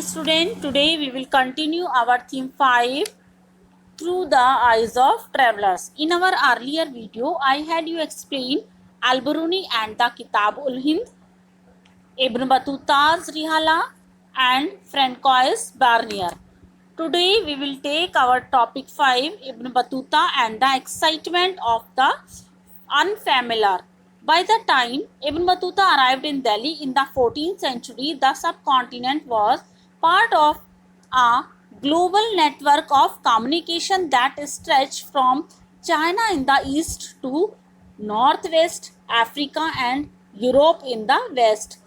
student, today we will continue our theme 5 through the eyes of travelers. In our earlier video, I had you explain Al-Biruni and the Kitab ul-Hind, Ibn Battuta's Rihala and Francois Barnier. Today we will take our topic 5, Ibn Battuta and the excitement of the unfamiliar. By the time Ibn Battuta arrived in Delhi in the 14th century, the subcontinent was part of a global network of communication that stretched from China in the east to northwest Africa and Europe in the west.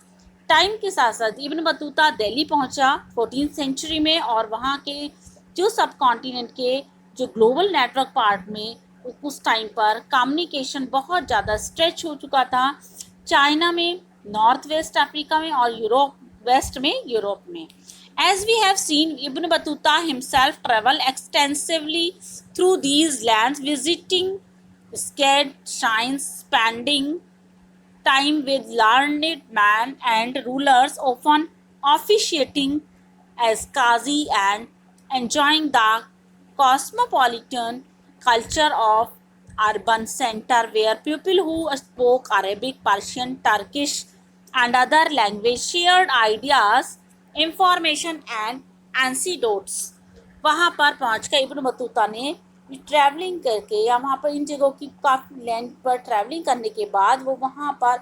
Time के साथ साथ Ibn Battuta Delhi पहुंचा 14th century में और वहाँ के जो सब कॉन्टिनेंट के जो ग्लोबल नेटवर्क पार्ट में उस टाइम पर कम्युनिकेशन बहुत ज़्यादा स्ट्रेच हो चुका था, चाइना में, नॉर्थ वेस्ट अफ्रीका में और यूरोप वेस्ट में यूरोप में. As we have seen, Ibn Battuta himself traveled extensively through these lands, visiting sacred shrines, spending time with learned men and rulers, often officiating as Qazi and enjoying the cosmopolitan culture of urban center where people who spoke Arabic, Persian, Turkish and other language shared ideas, information and anecdotes. वहाँ पर पहुँच कर Ibn Battuta ने travelling करके या वहाँ पर इन जगहों की काफ़ी लैंड पर ट्रैवलिंग करने के बाद वो वहाँ पर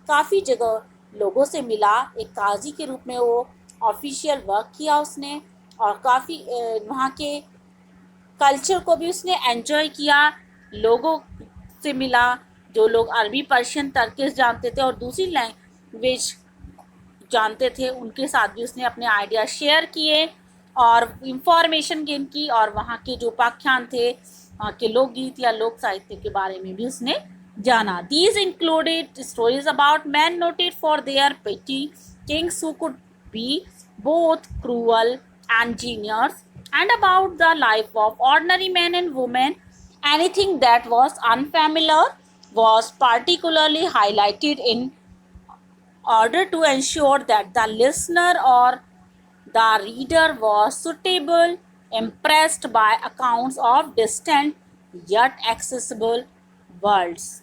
काफ़ी जगह लोगों से मिला. एक काजी के रूप में वो ऑफिशियल वर्क किया उसने और काफ़ी वहाँ के कल्चर को भी उसने एंजॉय किया. लोगों से मिला जो लोग अरबी, पर्शियन, टर्किश जानते थे और दूसरी लैंग्वेज जानते थे, उनके साथ भी उसने अपने आइडिया शेयर किए और इंफॉर्मेशन गेन की और वहाँ के जो उपाख्यान थे, वहाँ के लोकगीत या लोक साहित्य के बारे में भी उसने जाना. These included stories about men noted for their petty kings who could be both cruel and genius, and about the life of ordinary men and women. Anything that was unfamiliar was particularly highlighted in order to ensure that the listener or the reader was suitably impressed by accounts of distant yet accessible worlds.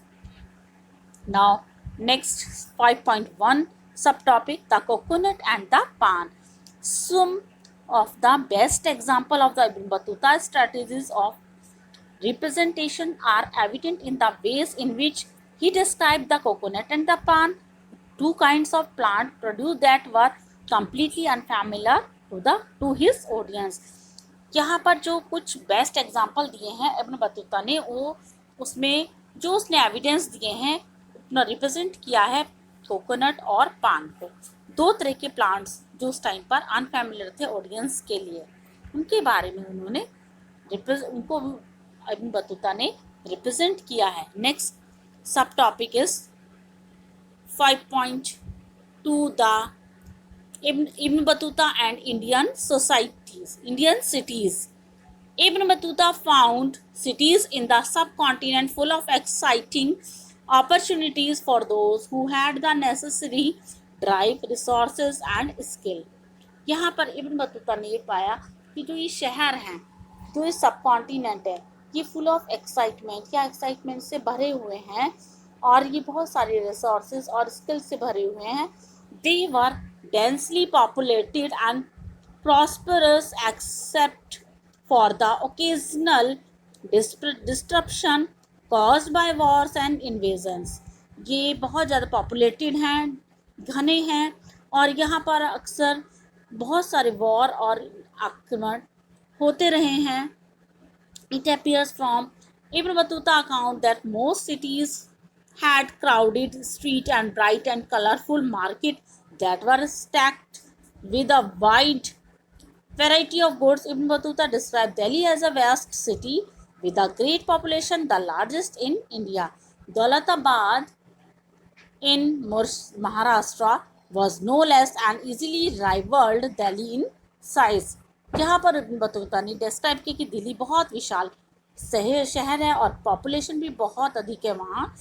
Now, next 5.1 subtopic, the coconut and the pan. Some of the best example of the Ibn Battuta strategies of representation are evident in the ways in which he described the coconut and the pan, two kinds of plant produce that were completely unfamiliar to his audience. यहाँ पर जो कुछ best example दिए हैं Ibn Battuta ने, वो उसमें जो उसने एविडेंस दिए हैं अपना रिप्रेजेंट किया है कोकोनट और पान को. दो तरह के प्लांट्स जो उस टाइम पर अनफैमिलियर थे ऑडियंस के लिए, उनके बारे में उन्होंने उनको इब्न बतूता ने रिप्रेजेंट किया है. नेक्स्ट सब topic is 5.2 the Ibn Battuta and Indian cities. Ibn Battuta found cities in the subcontinent full of exciting opportunities for those who had the necessary drive, resources and skill. यहाँ पर Ibn Battuta ने ये पाया कि जो ये शहर हैं, जो ये सबकॉन्टिनेंट है, ये फुल ऑफ एक्साइटमेंट या एक्साइटमेंट से भरे हुए हैं और ये बहुत सारे रिसोर्सेज और स्किल से भरे हुए हैं. They were densely populated and prosperous except for the occasional disruption caused by wars and invasions. ये बहुत ज़्यादा पॉपुलेटेड हैं, घने हैं और यहाँ पर अक्सर बहुत सारे वॉर और आक्रमण होते रहे हैं. It appears from Ibn Battuta account that most cities had crowded street and bright and colorful market that were stacked with a wide variety of goods. Ibn Battuta described Delhi as a vast city with a great population, the largest in India. Daulatabad in Maharashtra was no less and easily rivaled Delhi in size. यहाँ पर Ibn Battuta ने describe किया कि दिल्ली बहुत विशाल शहर है और population भी बहुत अधिक है. वहाँ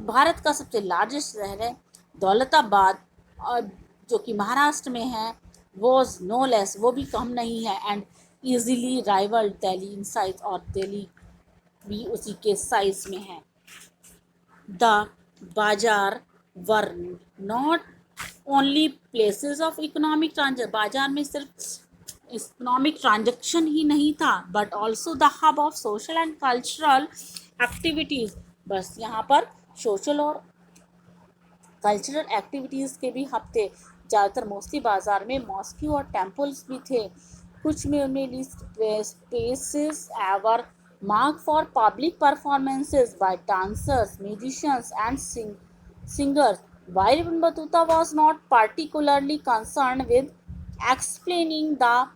भारत का सबसे लार्जेस्ट शहर है दौलताबाद, जो कि महाराष्ट्र में है, वॉज नो लेस, वो भी कम नहीं है, and easily rival Delhi in size, और दिल्ली भी उसी के साइज में है। द बाजार were not only places of economic transaction, बाजार में सिर्फ इकोनॉमिक ट्रांजेक्शन ही नहीं था, but also the hub of social and cultural activities. बस यहाँ पर सोशल और कल्चरल एक्टिविटीज़ के भी हब थे। ज़्यादातर मोस्टली बाज़ार में मॉस्क्यू और टेम्पल्स भी थे। कुछ में उनमें spaces ever marked for public performances by dancers, musicians, and singers. While Ibn Battuta was not particularly concerned with explaining the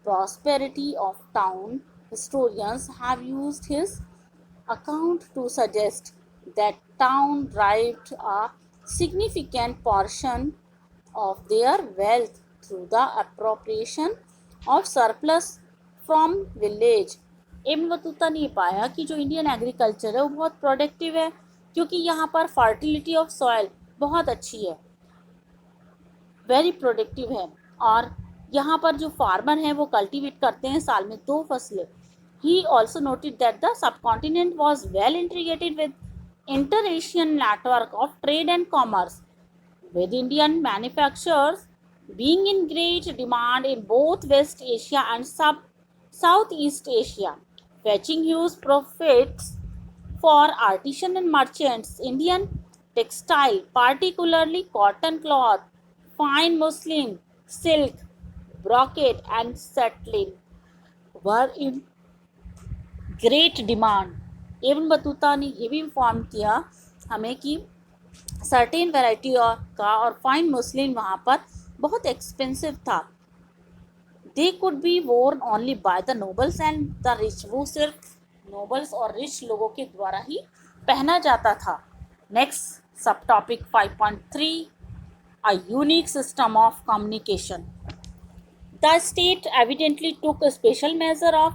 prosperity of town, historians have used his account to suggest that town derived a significant portion of their wealth through the appropriation of surplus from village. Ibn Battuta ने पाया कि जो Indian agriculture है वो बहुत productive है, क्योंकि यहाँ पर फर्टिलिटी ऑफ सॉइल बहुत अच्छी है, वेरी प्रोडक्टिव है, और यहाँ पर जो फार्मर हैं वो कल्टीवेट करते हैं साल में 2 फसलें। He also noted that the subcontinent was well integrated with inter-Asian network of trade and commerce, with Indian manufacturers being in great demand in both West Asia and Southeast Asia, fetching huge profits for artisans and merchants. Indian textile, particularly cotton cloth, fine muslin, silk, brocade, and satin, were in great demand. Ibn Battuta ने ये भी inform किया हमें कि certain variety का और fine muslin वहाँ पर बहुत एक्सपेंसिव था। They could be worn only by the nobles and the rich, वो सिर्फ नोबल्स और रिच लोगों के द्वारा ही पहना जाता था। नेक्स्ट सब topic 5.3, a unique system of communication. The state evidently took a special measure of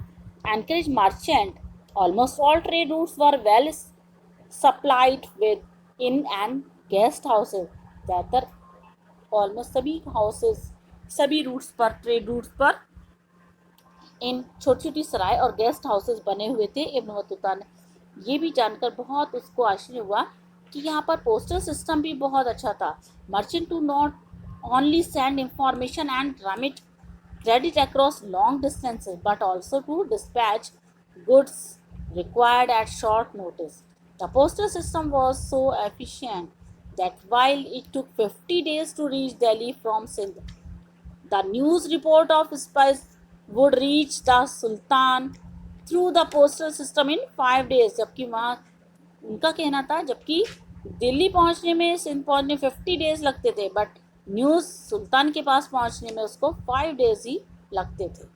encourage merchant. Almost all trade routes were well supplied with inn and guest houses. ज़्यादातर almost सभी roots पर, trade routes पर इन छोटी छोटी सराय और guest houses बने हुए थे। इब्न बतूता ने ये भी जानकर बहुत उसको आश्चर्य हुआ कि यहाँ पर पोस्टल सिस्टम भी बहुत अच्छा था। Merchant to not only send information and remit credit across long distances, but also to dispatch goods required at short notice. The postal system was so efficient that while it took 50 days to reach Delhi from Sindh, the news report of spies would reach the Sultan through the postal system in 5 days. जबकि वहाँ उनका कहना था, जबकि दिल्ली पहुँचने में, सिंध पहुँचने 50 days लगते थे, बट न्यूज़ सुल्तान के पास पहुँचने में उसको 5 डेज ही लगते थे।